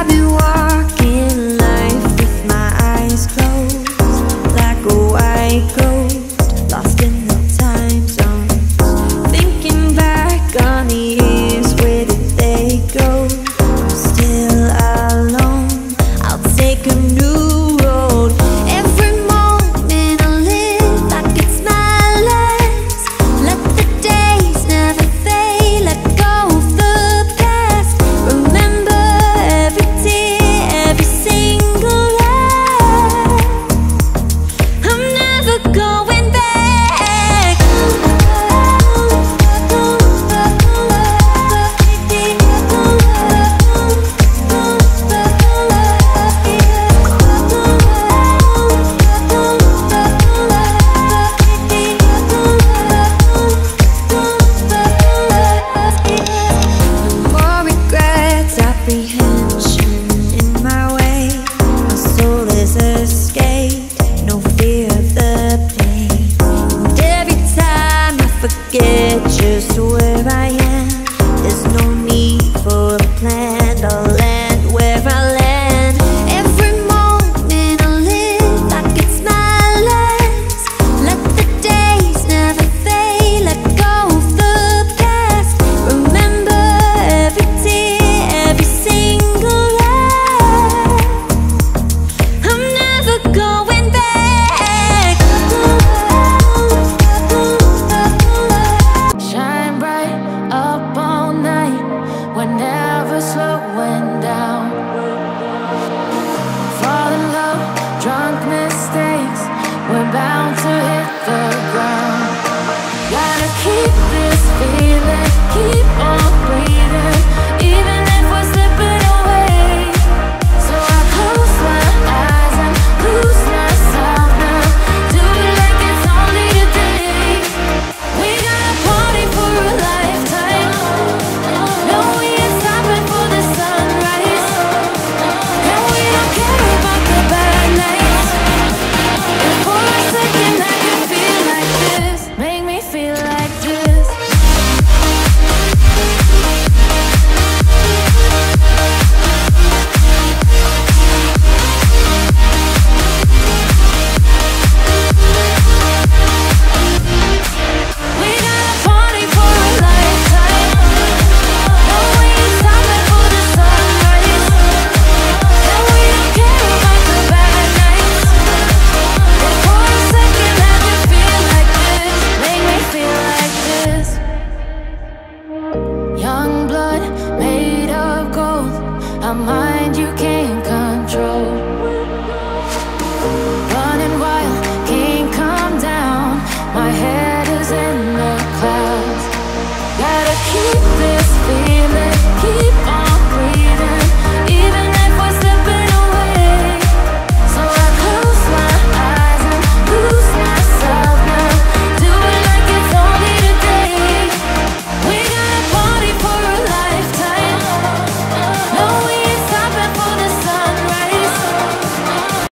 I've been walking life with my eyes closed, like a white ghost, lost in the time zones. Thinking back on the years, where did they go? I'm still alone, I'll take a new road. Every moment I live like it's my last. Let the days never fade, let go of the past. Remember every tear, every single laugh. I'm never going back. More regrets, apprehension.